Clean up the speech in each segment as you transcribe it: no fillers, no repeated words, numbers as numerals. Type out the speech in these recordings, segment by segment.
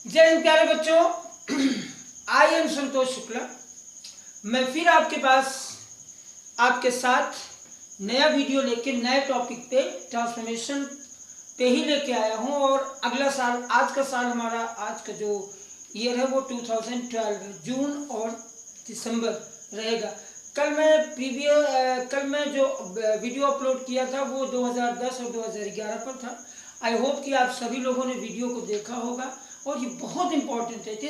जय हिंद प्यारे बच्चों, आई एम संतोष शुक्ला। मैं फिर आपके पास आपके साथ नया वीडियो लेके नए टॉपिक पे ट्रांसफॉर्मेशन पे ही लेके आया हूँ। और अगला साल, आज का साल हमारा, आज का जो ईयर है वो 2012 जून और दिसंबर रहेगा। कल मैं जो वीडियो अपलोड किया था वो 2010 और 2011 पर था। आई होप कि आप सभी लोगों ने वीडियो को देखा होगा और ये बहुत इंपॉर्टेंट है। It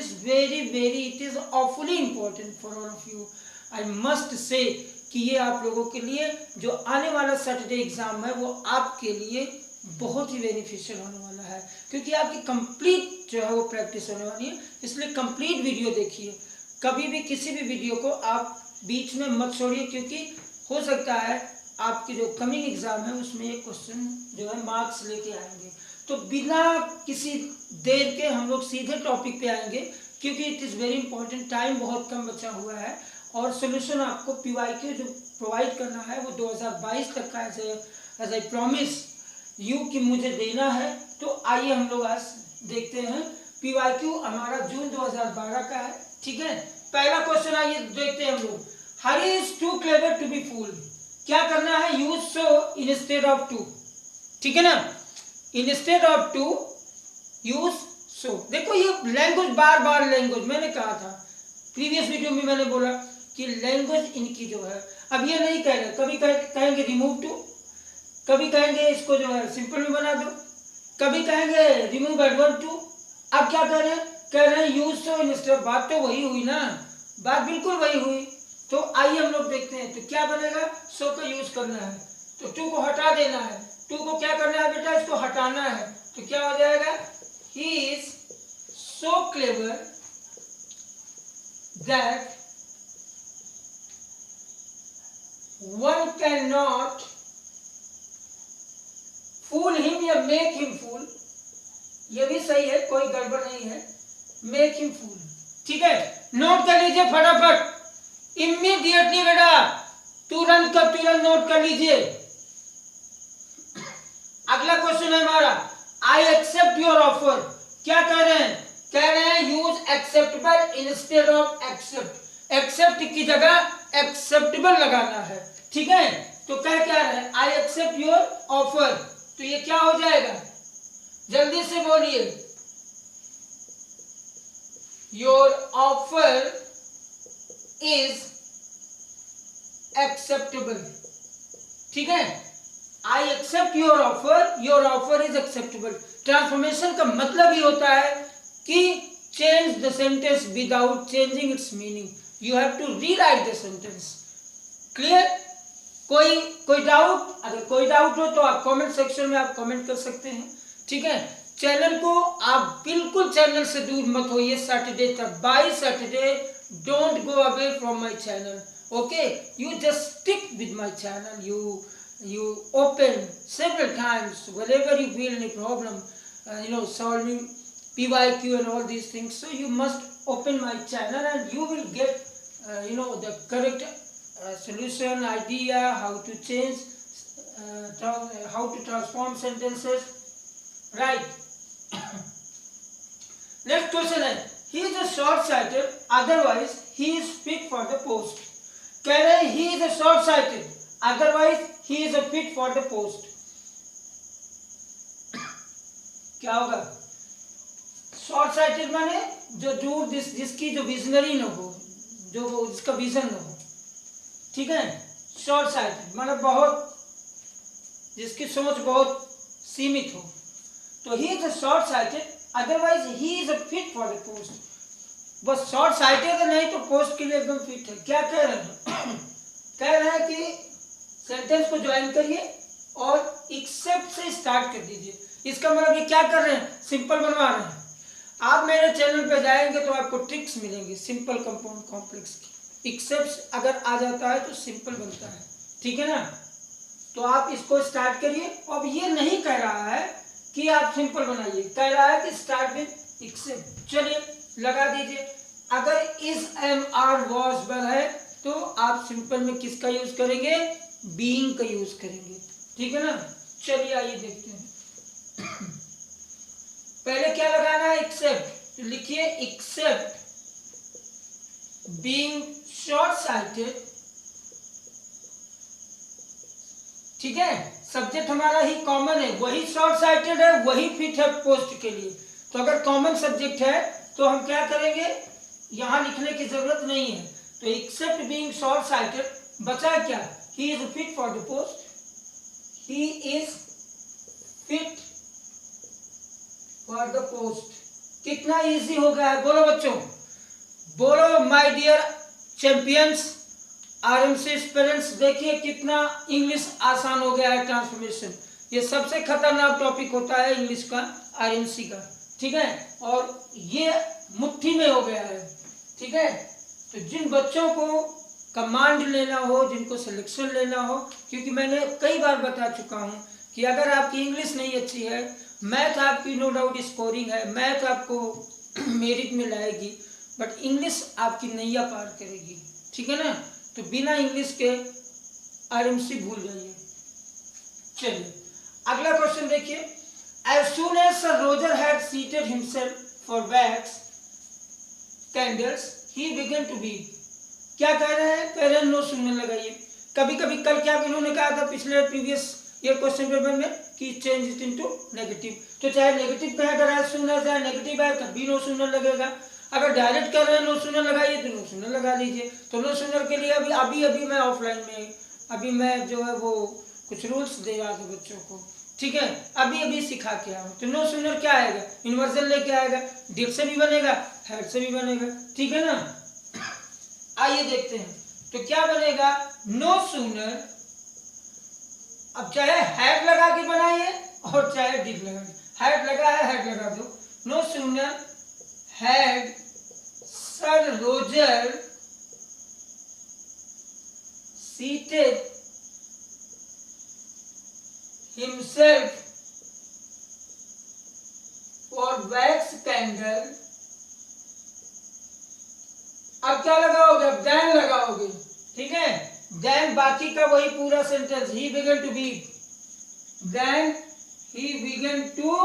is awfully important for all of you. I must say कि ये आप लोगों के लिए जो आने वाला सैटरडे एग्जाम है वो आपके लिए बहुत ही बेनिफिशियल होने वाला है, क्योंकि आपकी कंप्लीट जो है वो प्रैक्टिस होने वाली है। इसलिए कंप्लीट वीडियो देखिए, कभी भी किसी भी वीडियो को आप बीच में मत छोड़िए, क्योंकि हो सकता है आपके जो कमिंग एग्जाम है उसमें ये क्वेश्चन जो है मार्क्स लेके आएंगे। तो बिना किसी देर के हम लोग सीधे टॉपिक पे आएंगे, क्योंकि it is very important. Time बहुत कम बचा हुआ है और सोल्यूशन आपको पीवाईक्यू जो प्रोवाइड करना है वो 2022 तक का एज आई प्रॉमिस यू कि मुझे देना है। तो आइए हम लोग आज देखते हैं। पीवाईक्यू हमारा जून 2012 का है, ठीक है। पहला क्वेश्चन आइए देखते हैं हम लोग। Hari is too clever to be fooled. क्या करना है? Use so instead of too, ठीक है ना। Instead of too use so. देखो ये लैंग्वेज, बार बार लैंग्वेज मैंने कहा था प्रीवियस वीडियो में, मैंने बोला कि लैंग्वेज इनकी जो है, अब ये नहीं कह रहे, कभी कहेंगे रिमूव टू, कभी कहेंगे इसको जो है सिंपल में बना दो, कभी कहेंगे रिमूव एडवर्ब टू। अब क्या कह रहे हैं यूज सो इंस्टेड। बात तो वही हुई ना, बात बिल्कुल वही हुई। तो आइए हम लोग देखते हैं। तो क्या बनेगा? सो का यूज करना है तो टू को हटा देना है। टू को क्या करना है बेटा? इसको हटाना है। तो क्या हो जाएगा? He is so clever that one can not fool him या मेक हिम फूल। ये भी सही है, कोई गड़बड़ नहीं है। मेक हिम फूल, ठीक है। नोट कर लीजिए फटाफट, इमीडिएटली बेटा, तुरंत का तुरंत नोट कर लीजिए। अगला क्वेश्चन है हमारा, आई एक्सेप्ट योर ऑफर। क्या कह रहे हैं? कह रहे हैं use acceptable instead of accept. Accept की जगह एक्सेप्टेबल लगाना है, ठीक है। तो क्या रहे हैं? I accept your offer. तो ये क्या हो जाएगा? जल्दी से बोलिए। योर ऑफर इज एक्सेप्टेबल, ठीक है। I accept your offer is acceptable. Transformation का मतलब ही होता है कि change the sentence without changing its meaning. You have to rewrite the sentence. Clear? कोई डाउट? अगर कोई डाउट हो तो आप कमेंट सेक्शन में आप कमेंट कर सकते हैं, ठीक है। चैनल को आप बिल्कुल चैनल से दूर मत होइए सैटरडे तक। By Saturday don't go away from my channel, okay. You just stick with my channel. You open several times whenever you feel any problem, solving PYQ and all these things. So you must open my channel and you will get the correct solution, idea, how to change, how to transform sentences, right? Next question है, he is a short sighted, otherwise he is fit for the post. कह रहे हैं he is a short sighted, otherwise he is a fit for the post. क्या होगा? Short sighted माने जो दूर, जिसकी जो विजनरी न हो, जो जिसका विजन न हो, ठीक है। शॉर्ट साइटेड माने बहुत, जिसकी सोच बहुत सीमित हो। तो he is a short sighted, otherwise he is a fit for the post. बस शॉर्ट साइटेड है, नहीं तो पोस्ट के लिए एकदम फिट है। क्या कह रहे हैं? कह रहे हैं कि सेंटेंस को ज्वाइन करिए और एक्सेप्ट से स्टार्ट कर दीजिए। इसका मतलब ये क्या कर रहे हैं? सिंपल बनवा रहे हैं। आप मेरे चैनल पे जाएंगे तो आपको ट्रिक्स मिलेंगी सिंपल, कंपाउंड, कॉम्प्लेक्स की। एक्सेप्ट अगर आ जाता है तो सिंपल बनता है, ठीक है ना। तो आप इसको स्टार्ट करिए। अब ये नहीं कह रहा है कि आप सिंपल बनाइए, कह रहा है कि स्टार्ट विद एक्सेप्ट। चलिए लगा दीजिए। अगर इज, एम, आर, वॉज, वर है तो आप सिंपल में किसका यूज करेंगे? बीइंग का यूज करेंगे, ठीक है ना। चलिए आइए देखते हैं। पहले क्या लगाना है? एक्सेप्ट। तो लिखिए एक्सेप्ट बीइंग शॉर्ट साइटेड, ठीक है, सब्जेक्ट हमारा ही कॉमन है, वही शॉर्ट साइटेड है, वही फिट है पोस्ट के लिए। तो अगर कॉमन सब्जेक्ट है तो हम क्या करेंगे, यहां लिखने की जरूरत नहीं है। तो एक्सेप्ट बीइंग शॉर्ट साइटेड बचा क्या, he is fit for the post, he is fit for the post. कितना इजी हो गया है, बोलो बच्चों, बोलो my dear champions, RMC aspirants. देखिए कितना इंग्लिश आसान हो गया है, ट्रांसफॉर्मेशन। ये सबसे खतरनाक टॉपिक होता है इंग्लिश का, आरएमसी का, ठीक है, और ये मुट्ठी में हो गया है, ठीक है। तो जिन बच्चों को कमांड लेना हो, जिनको सिलेक्शन लेना हो, क्योंकि मैंने कई बार बता चुका हूं कि अगर आपकी इंग्लिश नहीं अच्छी है, मैथ आपकी नो डाउट स्कोरिंग है, मैथ आपको मेरिट में लाएगी, बट इंग्लिश आपकी नैया पार करेगी, ठीक है ना। तो बिना इंग्लिश के आरएमसी भूल जाइए। चलिए अगला क्वेश्चन देखिए, as soon as sir Roger had seated himself for wax candles he began to weep. क्या कह रहे हैं, कह रहे हैं नो सुनने लगाइए। कभी कभी कल क्या इन्होंने कहा था पिछले प्रीवियस ईयर क्वेश्चन पेपर में कि चेंज इट इनटू नेगेटिव, तो चाहे नेगेटिव कहे अगर एज सून एज है, नेगेटिव है तब भी नो सुनने लगेगा। अगर डायरेक्ट कर रहे हैं नो सुनर लगाइए तो नो सुनर लगा लीजिए। तो नो सुनर के लिए अभी मैं ऑफलाइन में अभी मैं जो है वो कुछ रूल्स दे रहा था बच्चों को, ठीक है, अभी सिखा के आया। तो नो सुनर क्या आएगा, इन्वर्जन लेके आएगा, डिड से भी बनेगा, हैड से भी बनेगा, ठीक है ना। आइए देखते हैं तो क्या बनेगा, नो सुनर। अब चाहे हैड लगा के बनाइए और चाहे डिड लगा के, हैड लगा है हैड लगा दो। No sooner had Sir Roger seated himself for wax candle। अब क्या लगाओगे, अब then लगाओगे, ठीक है। then बाकी का वही पूरा sentence, he began to be, then he began to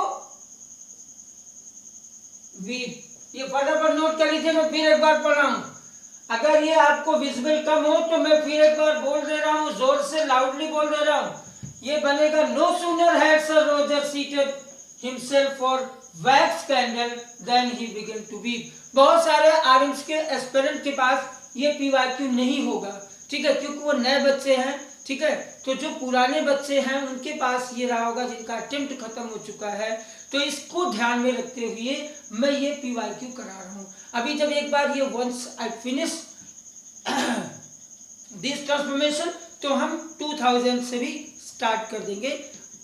weep। ये फटाफट नोट कर लीजिए, मैं फिर एक बार पढ़ रहा हूं। अगर ये आपको विजिबल कम हो तो मैं फिर एक बार बोल दे रहा हूं, जोर से लाउडली बोल दे रहा हूं। ये बनेगा, no sooner had sir Roger seated himself for wax candle then he began to weep. बहुत सारे आरएम्स के एस्पिरेंट के पास ये पीवाईक्यू नहीं होगा, ठीक है, क्योंकि वो नए बच्चे हैं, ठीक है। तो जो पुराने बच्चे हैं उनके पास ये रहा होगा जिनका अटेम्प्ट खत्म हो चुका है। तो इसको ध्यान में रखते हुए मैं ये पीवाईक्यू करा रहा हूं। अभी जब एक बार ये once I finish this transformation तो हम 2000 से भी स्टार्ट कर देंगे।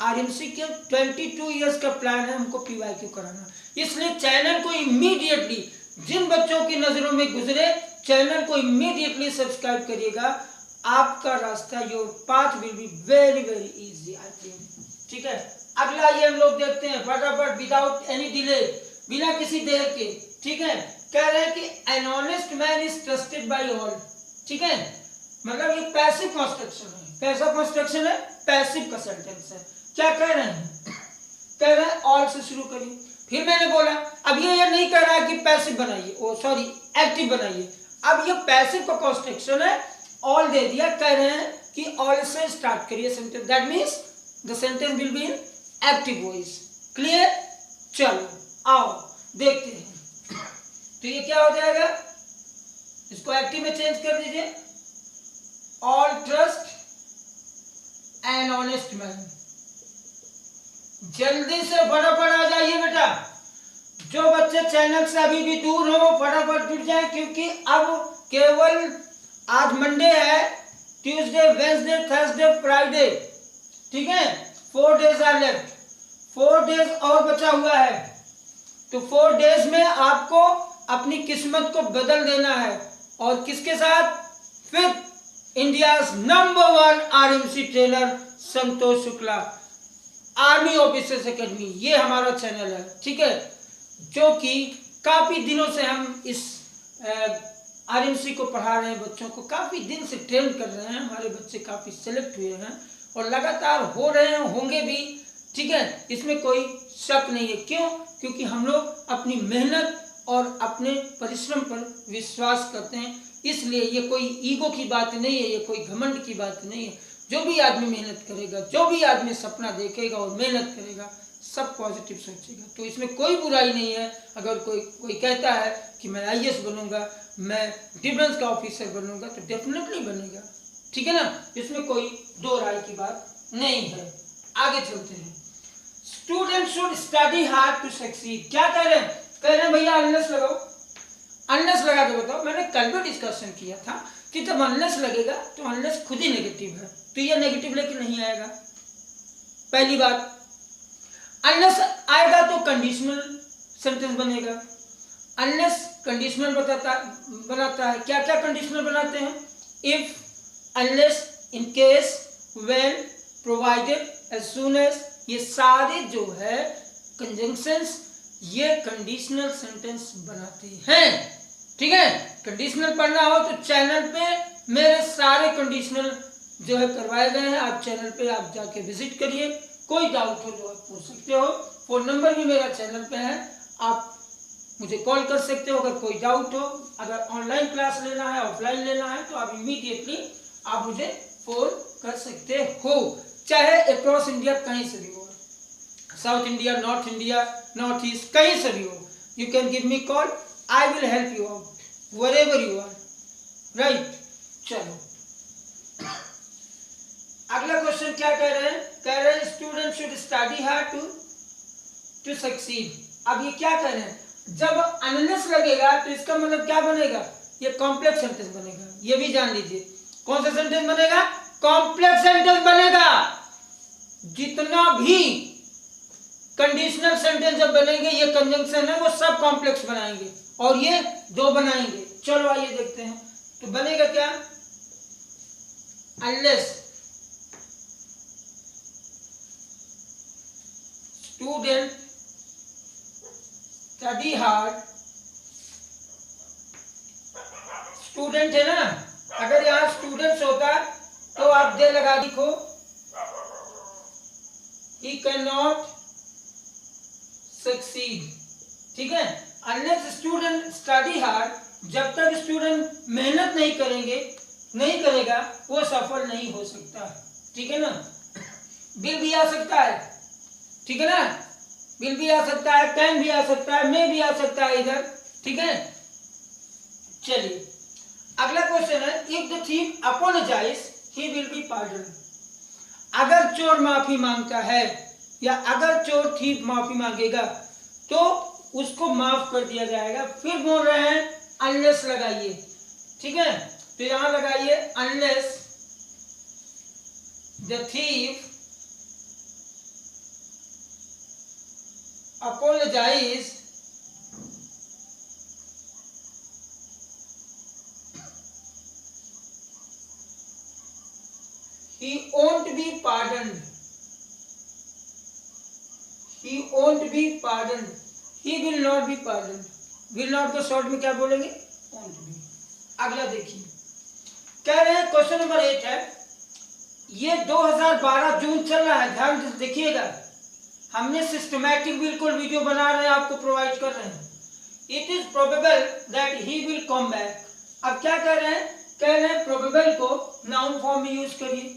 आरएमसी के 22 इयर्स का प्लान है हमको पीवाईक्यू कराना, इसलिए चैनल को इमीडिएटली, जिन बच्चों की नजरों में गुजरे, चैनल को इमीडिएटली सब्सक्राइब करिएगा। आपका रास्ता, your path will be very very easy, I think, ठीक है। अगला ये हम लोग देखते हैं फटाफट, विदाउट एनी डिले, बिना किसी देर के, ठीक है। कह रहे हैं कि an honest man is trusted bye all, ठीक है, मतलब ये पैसिव कंस्ट्रक्शन है। कैसा कंस्ट्रक्शन है, पैसिव का सेंटेंस है। क्या कह रहे हैं, कह रहे हैं ऑल से शुरू करिए। फिर मैंने बोला अब ये नहीं कह रहा है कि पैसिव बनाइए, ओ सॉरी एक्टिव बनाइए। अब ये पैसिव का कंस्ट्रक्शन है, ऑल दे दिया, कह रहे हैं कि ऑल से स्टार्ट करिए sentence, that means the sentence will be in active voice. Clear, चलो आओ देखते हैं। तो ये क्या हो जाएगा, इसको एक्टिव में चेंज कर दीजिए, all trust an honest man. जल्दी से फटाफट आ जाइए बेटा, जो बच्चे चैनल से अभी भी दूर हो फटाफट जुड़ जाए, क्योंकि अब केवल आज मंडे है, ट्यूसडे, वेडनेसडे, थर्सडे, फ्राइडे, ठीक है, 4 डेज आर लेफ्ट, 4 डेज और बचा हुआ है। तो 4 डेज में आपको अपनी किस्मत को बदल देना है, और किसके साथ, फिर इंडियाज नंबर 1 आरएमसी ट्रेनर संतोष शुक्ला, आर्मी ऑफिसर्स एकेडमी, ये हमारा चैनल है, ठीक है, जो कि काफी दिनों से हम इस आरएमसी को पढ़ा रहे हैं, बच्चों को काफी दिन से ट्रेन कर रहे हैं। हमारे बच्चे काफी सेलेक्ट हुए हैं और लगातार हो रहे हैं, होंगे भी, ठीक है, इसमें कोई शक नहीं है। क्यों, क्योंकि हम लोग अपनी मेहनत और अपने परिश्रम पर विश्वास करते हैं। इसलिए ये कोई ईगो की बात नहीं है, ये कोई घमंड की बात नहीं है। जो भी आदमी मेहनत करेगा, जो भी आदमी सपना देखेगा और मेहनत करेगा, सब पॉजिटिव सोचेगा, तो इसमें कोई बुराई नहीं है। अगर कोई कहता है कि मैं IAS बनूंगा, मैं डिफेंस का ऑफिसर बनूंगा, तो डेफिनेटली बनेगा, ठीक है ना, इसमें कोई दो राय की बात नहीं है। आगे चलते हैं। Student should study hard to succeed. क्या कह रहे हैं? कह रहे हैं भैया अनलेस लगाओ, अनलेस लगा के बताओ। मैंने कल भी डिस्कशन किया था कि जब अनलेस लगेगा तो अनलेस खुद ही नेगेटिव है, तो ये नेगेटिव लेके नहीं आएगा। पहली बात, अनलेस आएगा तो कंडीशनल सेंटेंस बनेगा। अनलेस कंडीशनल बनाता है। क्या क्या कंडीशनल बनाते हैं? If, unless, in case, when, provided, as soon as, ये सारे जो है कंजंक्शंस, ये कंडीशनल सेंटेंस बनाते हैं, ठीक है। कंडीशनल पढ़ना हो तो चैनल पे मेरे सारे कंडीशनल जो है करवाए गए हैं, आप चैनल पे आप जाके विजिट करिए। कोई डाउट हो तो आप पूछ सकते हो। फोन नंबर भी मेरा चैनल पे है, आप मुझे कॉल कर सकते हो अगर कोई डाउट हो। अगर ऑनलाइन क्लास लेना है, ऑफलाइन लेना है, तो आप इमीडिएटली आप मुझे फोन कर सकते हो, चाहे अक्रॉस इंडिया कहीं से भी हो, south India, north India, north east, कहीं से भी हो। You can give me call, I will help you out wherever you are, right? चलो अगला क्वेश्चन क्या कह रहे हैं? कह रहे हैं student should study hard to succeed. अब ये क्या कह रहे हैं? जब अनलेस लगेगा तो इसका मतलब क्या बनेगा? ये कॉम्प्लेक्स सेंटेंस बनेगा। ये भी जान लीजिए, कौन सा सेंटेंस बनेगा? कॉम्प्लेक्स सेंटेंस बनेगा। जितना भी कंडीशनल सेंटेंस जब बनेंगे, ये कंजंक्शन है, वो सब कॉम्प्लेक्स बनाएंगे, और ये दो बनाएंगे। चलो आइए देखते हैं, तो बनेगा क्या? Unless student study hard, student है ना, अगर यहां स्टूडेंट्स होता तो आप दे लगा लिखो, he cannot succeed, ठीक है। अनलेस स्टूडेंट स्टडी हार्ड, जब तक स्टूडेंट मेहनत नहीं करेगा, वो सफल नहीं हो सकता, ठीक है ना। बिल भी आ सकता है, ठीक है ना, बिल भी आ सकता है, कैन भी आ सकता है, मे भी आ सकता है इधर, ठीक है। चलिए अगला क्वेश्चन है, if the thief apologize he will be pardon. अगर चोर माफी मांगता है, या अगर चोर थीफ माफी मांगेगा, तो उसको माफ कर दिया जाएगा। फिर बोल रहे हैं अनलेस लगाइए, ठीक है, तो यहां लगाइए unless the thief apologize he won't be pardoned, he won't be pardoned, he will not be pardoned। will not को शॉर्ट में क्या बोलेंगे? won't be। अगला देखिए, कह रहे हैं क्वेश्चन नंबर 8 है, ये 2012 जून चल रहा है, ध्यान से देखिएगा, हमने सिस्टमैटिक बिल्कुल वीडियो बना रहे हैं, आपको प्रोवाइड कर रहे हैं। It is probable that he will come back. अब क्या कह रहे हैं? कह रहे हैं प्रोबेबल को नाउन फॉर्म में यूज करिए,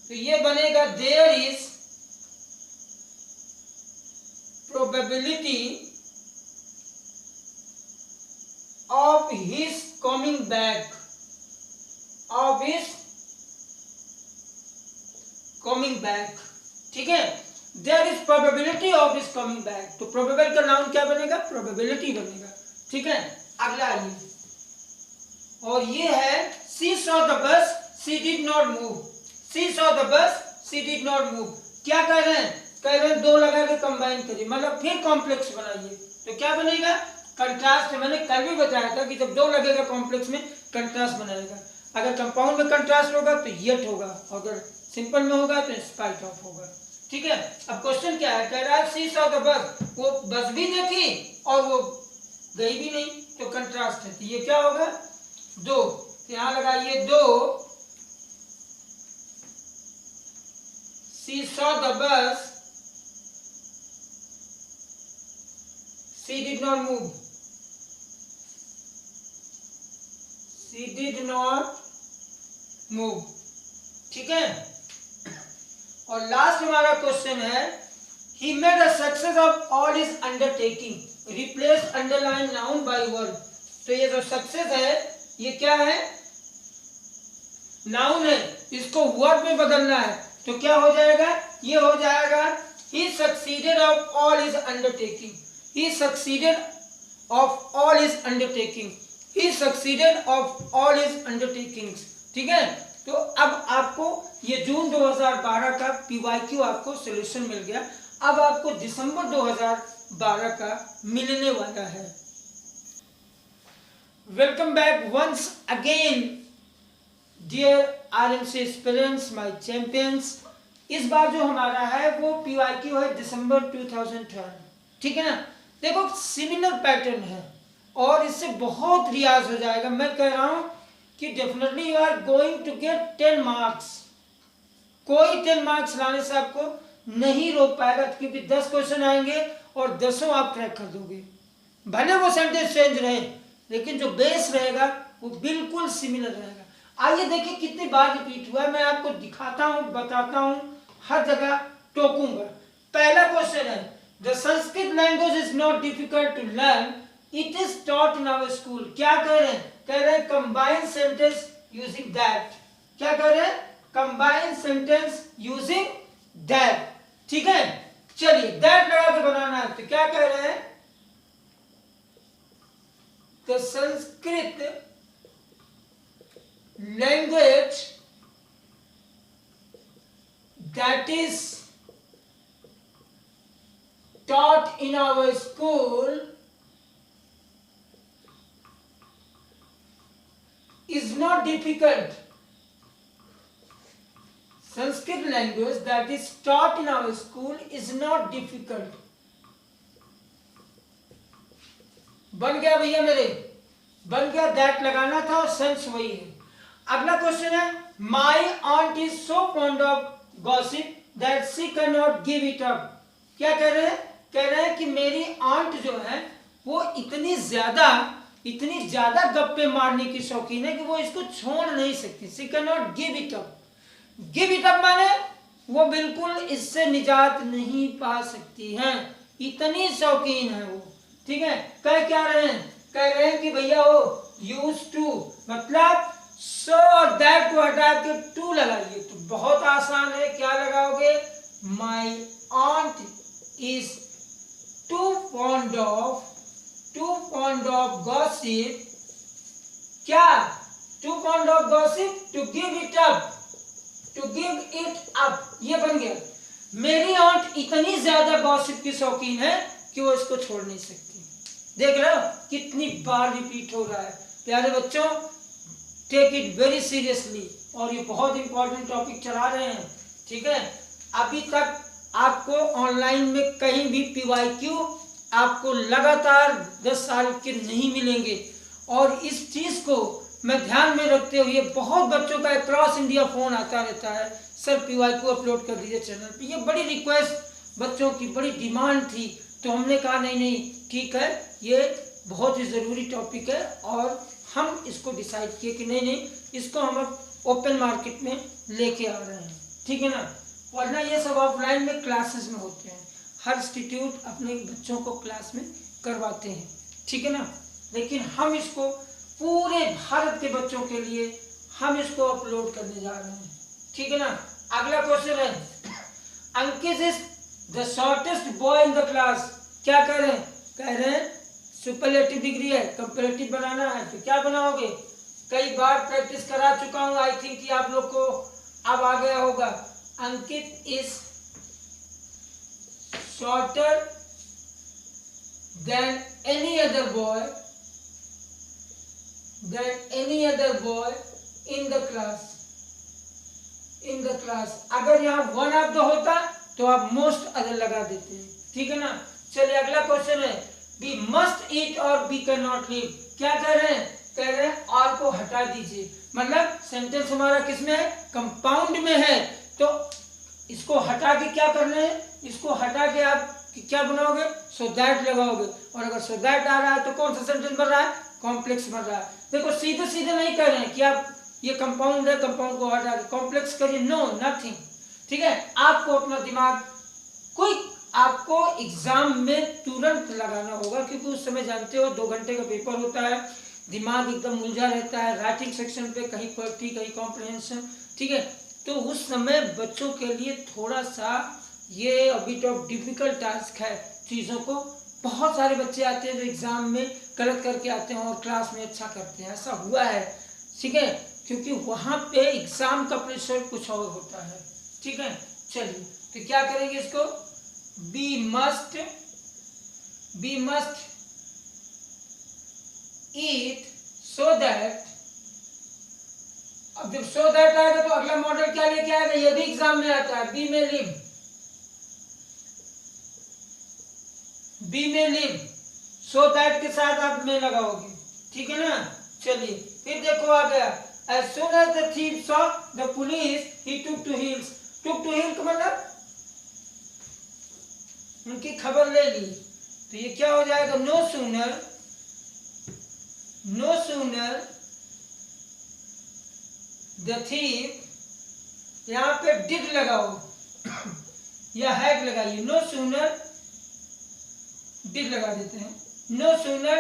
तो ये बनेगा there is probability of his coming back, of his coming back, ठीक है। There is probability of his coming back, तो प्रोबेबल का नाउन क्या बनेगा? प्रोबेबिलिटी बनेगा, ठीक है। अगला आइए, और ये है she saw the bus she did not move, she saw the bus she did not move. क्या कह रहे हैं? कह रहे हैं दो लगा के कंबाइन करिए, मतलब फिर कॉम्प्लेक्स बनाइए, तो क्या बनेगा? कंट्रास्ट। मैंने कल भी बताया था कि जब दो लगेगा कॉम्प्लेक्स में, कंट्रास्ट बनाएगा। अगर कंपाउंड में कंट्रास्ट होगा तो येट होगा, अगर सिंपल में होगा तो स्पाइट ऑफ होगा, ठीक है। अब क्वेश्चन क्या है? कह रहा है शी सॉ द बस, वो बस भी देखी और वो गई भी नहीं, तो कंट्रास्ट है, तो ये क्या होगा? दो, यहां लगाइए दो, she saw the bus she did not move, she did not move. ठीक है। और लास्ट हमारा क्वेश्चन है, he made a success of all his undertaking, replace underline noun by verb। तो ये जो सक्सेस है ये क्या है, नाउन है, इसको वर्ब में बदलना है। तो क्या हो जाएगा, ये हो जाएगा he succeeded of all his undertaking, he succeeded of all his undertaking, he succeeded of all his undertakings। ठीक है। तो अब आपको ये जून 2012 का PYQ आपको सॉल्यूशन मिल गया। अब आपको दिसंबर 2012 का मिलने वाला है। Welcome back once again dear RMC aspirants, my champions. इस बार जो हमारा है वो PYQ है दिसंबर 2012। ठीक है ना। देखो सिमिलर पैटर्न है और इससे बहुत रियाज हो जाएगा। मैं कह रहा हूं कि definitely you are going to get 10 marks. कोई 10 मार्क्स लाने से आपको नहीं रोक पाएगा, क्योंकि 10 क्वेश्चन आएंगे और 10 आप क्रैक कर दोगे। भले वो सेंटेंस चेंज रहे, लेकिन जो बेस रहेगा वो बिल्कुल सिमिलर रहेगा। आइए देखिए कितनी बार रिपीट हुआ है, मैं आपको दिखाता हूं, बताता हूं, हर जगह टोकूंगा। पहला क्वेश्चन है, the Sanskrit language is not difficult to learn, it is taught in our school. क्या कह रहे हैं, कह रहे हैं कंबाइन सेंटेंस यूजिंग दैट। क्या कह रहे हैं, कंबाइन सेंटेंस यूजिंग दैट। ठीक है। चलिए दैट लगा के बनाना है। तो क्या कह रहे हैं, the Sanskrit language that is taught in our school is not difficult. Sanskrit language that is taught in our school is not difficult. बन गया भैया मेरे, बन गया। दैट लगाना था और सेंस वही है। अगला क्वेश्चन है, my aunt is so fond of gossip that she can not give it up. क्या कह रहे हैं, कह रहे हैं कि मेरी आंट जो है वो इतनी ज्यादा गप्पे मारने की शौकीन है कि वो इसको छोड़ नहीं सकती। She can not give it up. Give it up माने वो बिल्कुल इससे निजात नहीं पा सकती है, इतनी शौकीन है वो। ठीक है। कह क्या रहे हैं, कह रहे हैं कि भैया वो यूज टू, मतलब सो और दैट को हटा के टू लगाइए। तो बहुत आसान है, क्या लगाओगे, my aunt is too fond of gossip. क्या, too fond of gossip to give it up, to give it up. ये बन गया, मेरी आंट इतनी ज्यादा गॉसिप की शौकीन है कि वो इसको छोड़ नहीं सकती। देख रहे हो कितनी बार रिपीट हो रहा है। प्यारे बच्चों, टेक इट वेरी सीरियसली, और ये बहुत इंपॉर्टेंट टॉपिक चला रहे हैं। ठीक है। अभी तक आपको ऑनलाइन में कहीं भी PYQ आपको लगातार 10 साल के नहीं मिलेंगे। और इस चीज को मैं ध्यान में रखते हुए बहुत बच्चों का अक्रॉस इंडिया फोन आता रहता है, सर PYQ अपलोड कर दीजिए चैनल पे। ये बड़ी रिक्वेस्ट, बच्चों की बड़ी डिमांड थी, तो हमने कहा नहीं ठीक है, ये बहुत ही ज़रूरी टॉपिक है और हम इसको डिसाइड किए कि नहीं इसको हम अब ओपन मार्केट में लेके आ रहे हैं। ठीक है ना। वरना ये सब ऑफलाइन में क्लासेस में होते हैं, हर इंस्टीट्यूट अपने बच्चों को क्लास में करवाते हैं। ठीक है ना। लेकिन हम इसको पूरे भारत के बच्चों के लिए हम इसको अपलोड करने जा रहे हैं। ठीक है ना। अगला क्वेश्चन है, Ankit is the shortest boy in the class. क्या कह रहे हैं, कह रहे हैं सुपरलेटिव डिग्री है, कंपैरेटिव बनाना है। तो क्या बनाओगे, कई बार प्रैक्टिस करा चुका हूं, आई थिंक कि आप लोग को अब आ गया होगा। Ankit is shorter than any other boy in the class. अगर यहाँ वन ऑफ द होता तो आप मोस्ट अदर लगा देते हैं। ठीक है ना। चलिए अगला क्वेश्चन है, वी मस्ट ईट और वी कैन नॉट लिव। क्या कह रहे हैं, कह रहे हैं और को हटा दीजिए। मतलब सेंटेंस हमारा किसमें है, कंपाउंड में है। तो इसको हटा के क्या करना है, इसको हटा के आप कि क्या बनाओगे, सो दैट लगाओगे। और अगर सो दैट आ रहा है तो कौन सा सेंटेंस बन रहा है, कॉम्प्लेक्स बन रहा है। देखो सीधे सीधे नहीं कह रहे हैं कि आप ये कंपाउंड है, कंपाउंड को हटा के कॉम्प्लेक्स करिए, नो नथिंग। ठीक है, आपको अपना दिमाग क्विक, आपको एग्जाम में तुरंत लगाना होगा, क्योंकि उस समय जानते हो 2 घंटे का पेपर होता है, दिमाग एकदम उलझा रहता है, राइटिंग सेक्शन पे कहीं पोएट्री कहीं कॉम्प्रिहेंशन। ठीक है, तो उस समय बच्चों के लिए थोड़ा सा ये बिट ऑफ डिफिकल्ट टास्क है चीज़ों को। बहुत सारे बच्चे आते हैं जो एग्जाम में गलत करके आते हैं और क्लास में अच्छा करते हैं, ऐसा हुआ है। ठीक है, क्योंकि वहाँ पे एग्जाम का प्रेशर कुछ और होता है। ठीक है, चलिए तो क्या करेंगे इसको, be must eat so that. अब जब सो दैट आएगा तो अगला मॉडल क्या लेके आएगा, ये भी एग्जाम में आता है, बी में लिव, सो दैट के साथ आप में लगाओगे। ठीक है ना, चलिए फिर देखो आ गया, as soon as the thief saw the police he took to heels। took to heels का मतलब उनकी खबर ले ली, तो ये क्या हो जाएगा, no sooner the thief, यहाँ पे did लगाओ या had लगाइए, no sooner did लगा देते हैं, no sooner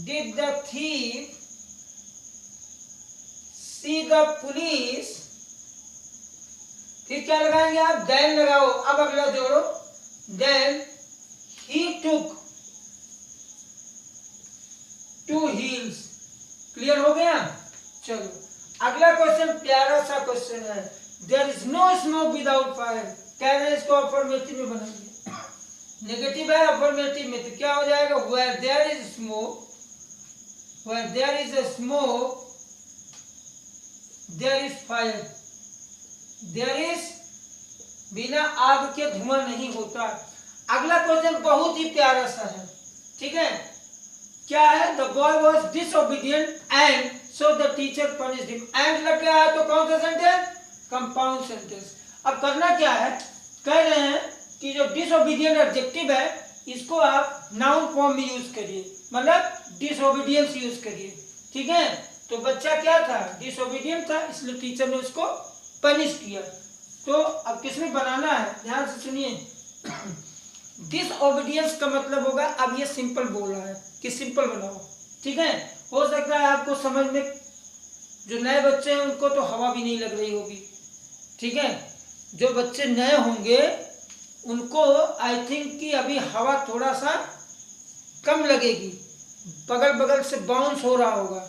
did the thief see the police, फिर क्या लगाएंगे आप, then लगाओ। अब अगला जोड़ो, then he took to heels। Clear हो गया, चलो अगला क्वेश्चन प्यारा सा क्वेश्चन है, there is no smoke without fire। कह रहे हैं इसको अफर्मेटिव में बनाइए, नेगेटिव है अफर्मेटिव में, तो क्या हो जाएगा, where there is smoke there is fire। there is, बिना आग के धुआं नहीं होता। अगला क्वेश्चन बहुत ही प्यारा सा है। ठीक है, क्या है, the boy was disobedient and so the teacher punished him। and लग गया है तो कौन सा सेंटेंस, कंपाउंड सेंटेंस। अब करना क्या है, कह रहे हैं कि जो डिसोबीडियंट एडजेक्टिव है इसको आप नाउन फॉर्म में यूज करिए, मतलब डिसोबीडियंस यूज करिए। ठीक है, तो बच्चा क्या था, डिसोबीडियंट था, इसलिए टीचर ने उसको पनिश किया। तो अब किसमें बनाना है, ध्यान से सुनिए। डिसओबीडियंस का मतलब होगा, अब ये सिंपल बोल रहा है कि सिंपल बनाओ। ठीक है, हो सकता है आपको समझ में, जो नए बच्चे हैं उनको तो हवा भी नहीं लग रही होगी। ठीक है, जो बच्चे नए होंगे उनको आई थिंक कि अभी हवा थोड़ा सा कम लगेगी, बगल बगल से बाउंस हो रहा होगा।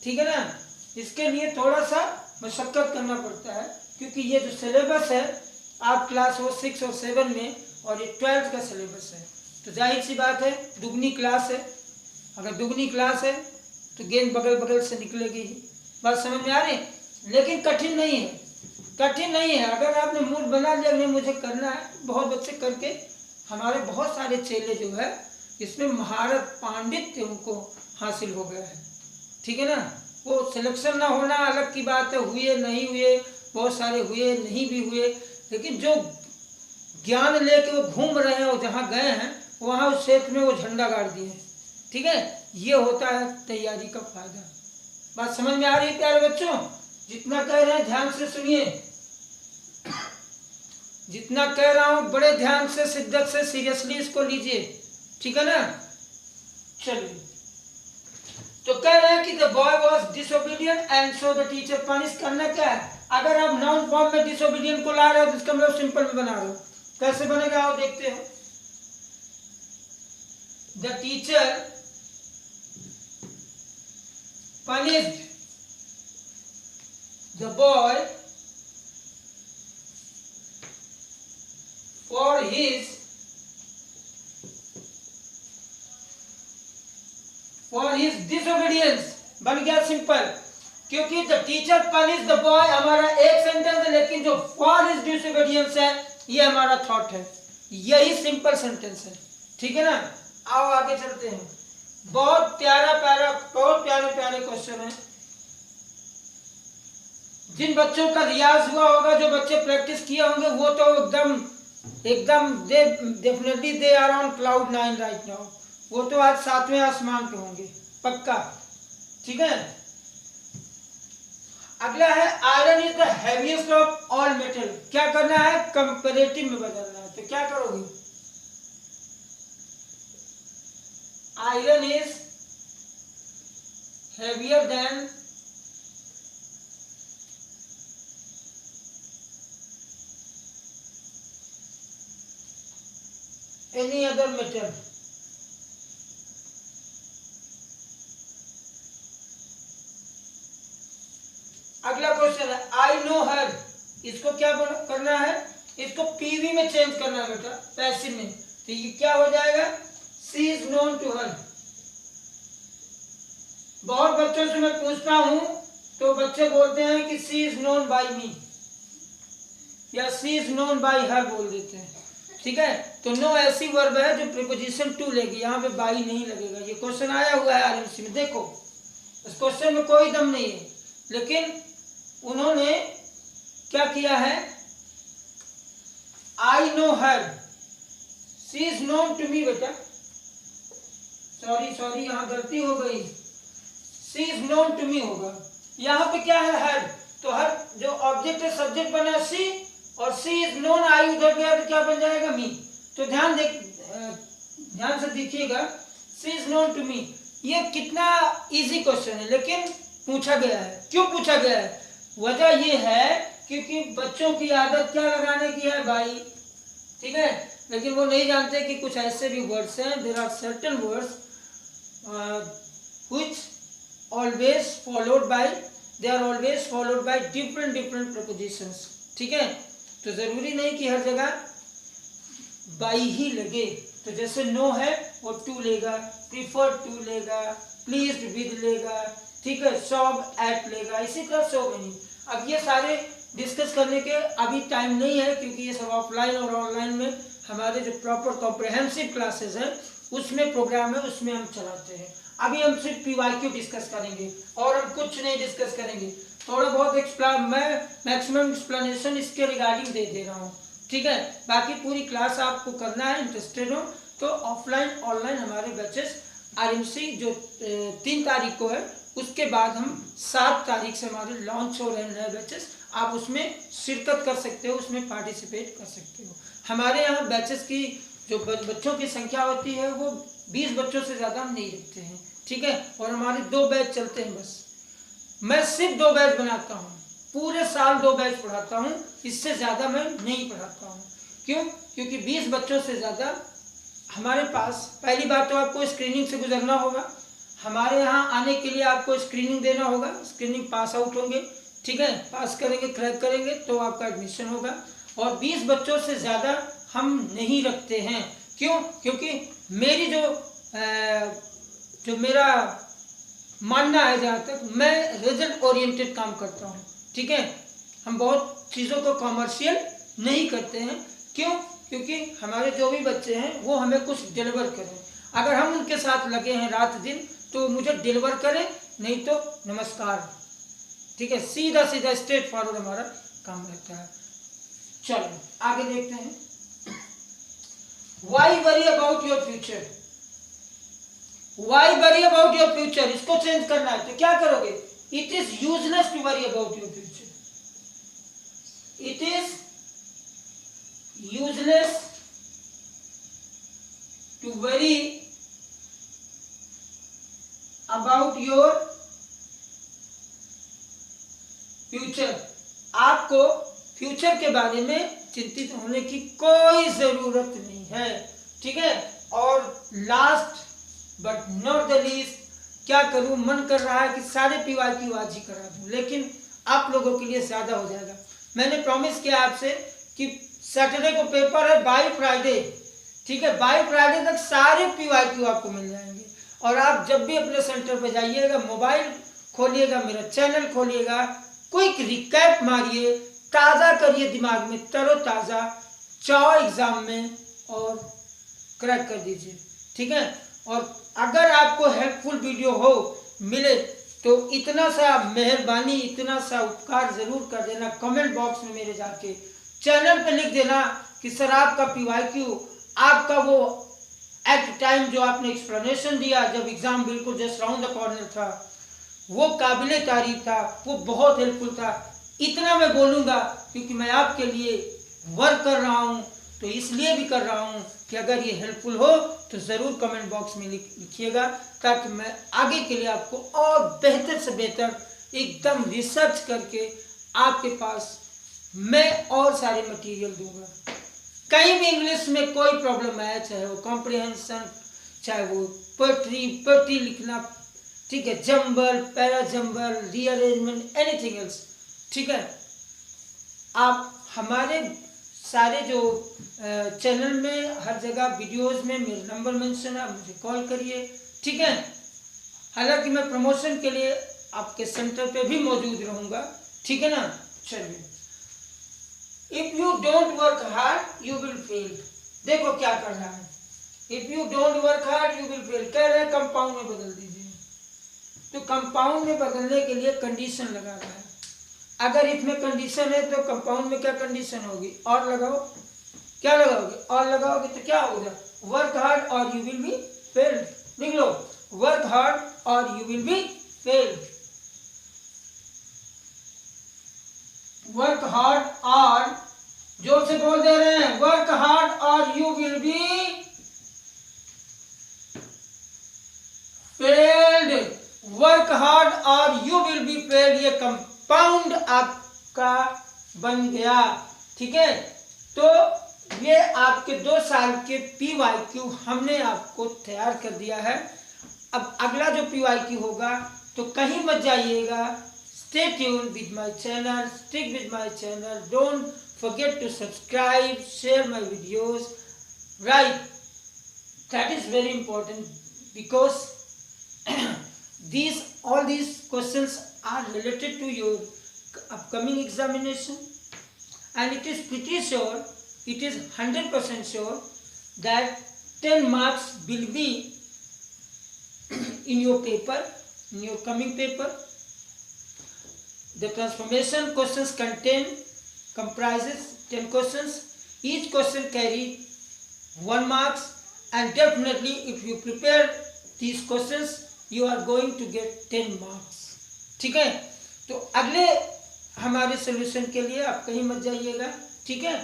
ठीक है ना, इसके लिए थोड़ा सा मशक्कत करना पड़ता है, क्योंकि ये जो सिलेबस है आप क्लास हो 6 और 7 में, और ये 12th का सिलेबस है, तो जाहिर सी बात है दुगनी क्लास है। अगर दुगनी क्लास है तो गेंद बगल बगल से निकलेगी ही। बात समझ में आ रही है, लेकिन कठिन नहीं है, कठिन नहीं है। अगर आपने मूड बना लिया नहीं मुझे करना है, बहुत बच्चे करके, हमारे बहुत सारे चेले जो है इसमें महारत पांडित्य उनको हासिल हो गया है। ठीक है ना, वो सिलेक्शन ना होना अलग की बात है, हुए नहीं हुए, बहुत सारे हुए नहीं भी हुए, लेकिन जो ज्ञान लेके वो घूम रहे हैं और जहाँ गए हैं वहाँ उस क्षेत्र में वो झंडा गाड़ दिए हैं। ठीक है, ये होता है तैयारी का फायदा। बात समझ में आ रही है प्यारे बच्चों, जितना कह रहे हैं ध्यान से सुनिए, जितना कह रहा हूँ बड़े ध्यान से, शिद्दत से, सीरियसली इसको लीजिए। ठीक है ना, चलिए तो कह रहे हैं कि the boy was disobedient and so the teacher punish. करना क्या है, अगर आप नाउन फॉर्म में डिसोबीडियंट को ला रहे हो तो इसका मतलब सिंपल में बना रहे हो। कैसे बनेगा आओ देखते हैं। The teacher punished the boy for his disobedience। बन गया सिंपल, क्योंकि the teacher punish the boy हमारा एक सेंटेंस है, लेकिन जो फॉर हिज डिसोबीडियंस है ये हमारा थॉट है, यही सिंपल सेंटेंस है। ठीक है ना, आओ आगे चलते हैं। बहुत प्यारे प्यारे क्वेश्चन है। जिन बच्चों का रियाज हुआ होगा, जो बच्चे प्रैक्टिस किए होंगे, वो तो एकदम एकदम they definitely they are on cloud 9 right now. वो तो आज 7वें आसमान पे होंगे पक्का। ठीक है, अगला है iron is the heaviest of all metal. क्या करना है, कंपैरेटिव में बदलना है। तो क्या करोगे, iron is heavier than any other metal. अगला क्वेश्चन है आई नो हर। इसको क्या करना है, इसको पीवी में चेंज करना है बेटा, पैसिव में। तो ये क्या हो जाएगा, सी इज नोन टू हर। बहुत बच्चों से मैं पूछता हूं तो बच्चे बोलते हैं कि सी इज नोन बाय मी या सी इज नोन बाय हर बोल देते हैं। ठीक है, तो नो ऐसी वर्ब है जो प्रीपोजिशन टू लेगी, यहाँ पे बाई नहीं लगेगा। ये क्वेश्चन आया हुआ है आरएमसी में, देखो इस क्वेश्चन में कोई दम नहीं है, लेकिन उन्होंने क्या किया है, I know her, she is known to me. बेटा सॉरी यहाँ गलती हो गई, she is known to me होगा। यहाँ पे क्या है, हर। तो हर जो ऑब्जेक्ट है सब्जेक्ट बना सी, और सी इज नोन आई उधर गया तो क्या बन जाएगा, मी। तो ध्यान से देखिएगा, सी इज नोन टू मी। ये कितना इजी क्वेश्चन है, लेकिन पूछा गया है। क्यों पूछा गया है, वजह ये है क्योंकि बच्चों की आदत क्या लगाने की है, बाई। ठीक है, लेकिन वो नहीं जानते कि कुछ ऐसे भी वर्ड्स हैं, there are certain words which always followed by, they are always followed by different prepositions. ठीक है, तो जरूरी नहीं कि हर जगह बाई ही लगे। तो जैसे नो है वो टू लेगा, प्रीफर टू लेगा, प्लीज्ड विद लेगा, ठीक है, सॉब एट लेगा, इसी तरह सो मेनी। अब ये सारे डिस्कस करने के अभी टाइम नहीं है, क्योंकि ये सब ऑफलाइन और ऑनलाइन में हमारे जो प्रॉपर कॉम्प्रिहेंसिव क्लासेस हैं उसमें प्रोग्राम है, उसमें हम चलाते हैं। अभी हम सिर्फ पीवाईक्यू डिस्कस करेंगे और हम कुछ नहीं डिस्कस करेंगे। थोड़ा बहुत मैं मैक्सिमम एक्सप्लेनेशन इसके रिगार्डिंग दे रहा हूँ। ठीक है, बाकी पूरी क्लास आपको करना है, इंटरेस्टेड हो तो ऑफलाइन ऑनलाइन हमारे बैचेस आरएमसी जो 3 तारीख को है, उसके बाद हम 7 तारीख से हमारे लॉन्च हो रहे हैं नए बैचेस। आप उसमें शिरकत कर सकते हो, उसमें पार्टिसिपेट कर सकते हो। हमारे यहाँ बैचेस की जो बच्चों की संख्या होती है वो 20 बच्चों से ज़्यादा हम नहीं रखते हैं। ठीक है, और हमारे 2 बैच चलते हैं बस। मैं सिर्फ 2 बैच बनाता हूँ, पूरे साल 2 बैच पढ़ाता हूँ, इससे ज़्यादा मैं नहीं पढ़ाता हूँ। क्यों, क्योंकि 20 बच्चों से ज़्यादा हमारे पास, पहली बात तो आपको स्क्रीनिंग से गुजरना होगा। हमारे यहाँ आने के लिए आपको स्क्रीनिंग देना होगा, स्क्रीनिंग पास आउट होंगे। ठीक है, पास करेंगे, क्रैक करेंगे तो आपका एडमिशन होगा। और 20 बच्चों से ज़्यादा हम नहीं रखते हैं। क्यों, क्योंकि मेरी जो मेरा मानना है, जहाँ तक मैं रिजल्ट ओरिएंटेड काम करता हूँ। ठीक है, हम बहुत चीज़ों को कॉमर्शियल नहीं करते हैं। क्यों, क्योंकि हमारे जो भी बच्चे हैं वो हमें कुछ डिलीवर करें। अगर हम उनके साथ लगे हैं रात दिन तो मुझे डिलीवर करें, नहीं तो नमस्कार। ठीक है, सीधा सीधा स्ट्रेट फॉरवर्ड हमारा काम रहता है। चलो आगे देखते हैं। Why worry about your future? Why worry about your future? इसको चेंज करना है तो क्या करोगे? It is useless to worry about your future. It is useless to worry about your future. आपको फ्यूचर के बारे में चिंतित होने की कोई जरूरत नहीं है। ठीक है, और last but not the least, क्या करूं, मन कर रहा है कि सारे पीवाईक्यू आज ही करा दूं, लेकिन आप लोगों के लिए ज्यादा हो जाएगा। मैंने प्रॉमिस किया आपसे कि सैटरडे को पेपर है, बाय फ्राइडे, ठीक है, बाय फ्राइडे तक सारे पीवाईक्यू आपको मिल जाएंगे। और आप जब भी अपने सेंटर पर जाइएगा, मोबाइल खोलिएगा, मेरा चैनल खोलिएगा, क्विक रिकैप मारिए, ताज़ा करिए दिमाग में, तरोताज़ा, चाओ एग्ज़ाम में और क्रैक कर दीजिए। ठीक है, और अगर आपको हेल्पफुल वीडियो हो मिले तो इतना सा मेहरबानी, इतना सा उपकार ज़रूर कर देना, कमेंट बॉक्स में मेरे जाके चैनल पे लिख देना कि सर आपका PYQ, आपका वो एट टाइम जो आपने एक्सप्लेनेशन दिया जब एग्ज़ाम बिल्कुल जस्ट राउंड द कॉर्नर था, वो काबिले तारीफ था, वो बहुत हेल्पफुल था। इतना मैं बोलूँगा क्योंकि मैं आपके लिए वर्क कर रहा हूँ, तो इसलिए भी कर रहा हूँ कि अगर ये हेल्पफुल हो तो ज़रूर कमेंट बॉक्स में लिखिएगा, ताकि मैं आगे के लिए आपको और बेहतर से बेहतर एकदम रिसर्च करके आपके पास मैं और सारे मटेरियल दूंगा। कहीं भी इंग्लिश में कोई प्रॉब्लम आए, चाहे वो कॉम्प्रिहेंशन, चाहे वो पोएट्री लिखना, ठीक है, jumble, para jumble, rearrangement, anything else, ठीक है, आप हमारे सारे जो चैनल में हर जगह वीडियोस में मेरा नंबर मेंशन है, मुझे कॉल करिए, ठीक है। हालांकि मैं प्रमोशन के लिए आपके सेंटर पे भी मौजूद रहूँगा, ठीक है ना। चलिए, if you don't work hard you will fail. देखो क्या कर रहा है, if you don't work hard you will fail, कह रहे हैं कंपाउंड में बदल दीजिए। तो कंपाउंड में बदलने के लिए कंडीशन लगा रहा है। अगर इसमें कंडीशन है तो कंपाउंड में क्या कंडीशन होगी, और लगाओ, क्या लगाओगे, और लगाओगे तो क्या होगा, वर्क हार्ड और यू विल बी फेल्ड। लिख लो, वर्क हार्ड और you will be failed. Work hard और, जोर से बोल दे रहे हैं, वर्क हार्ड और you will be failed. Work hard और यू विल बी फेल्ड, ये कंपाउंड आपका बन गया, ठीक है। तो ये आपके 2 साल के PYQ हमने आपको तैयार कर दिया है। अब अगला जो PYQ होगा तो कहीं मत जाइएगा। Stay tuned with my channel, stick with my channel, don't forget to subscribe, share my videos, right? That is very important because all these questions are related to your upcoming examination, and it is pretty sure, it is 100% sure that 10 marks will be in your paper, in your coming paper. The transformation questions comprises 10 questions. Each question carries 1 marks, and definitely if you prepare these questions you are going to get 10 marks, ठीक है। तो अगले हमारे solution के लिए आप कहीं मत जाइएगा, ठीक है।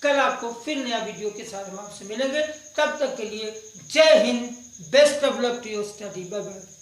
कल आपको फिर नया वीडियो के साथ हम आपसे मिलेंगे। तब तक के लिए जय हिंद, best of luck to your study, bye bye.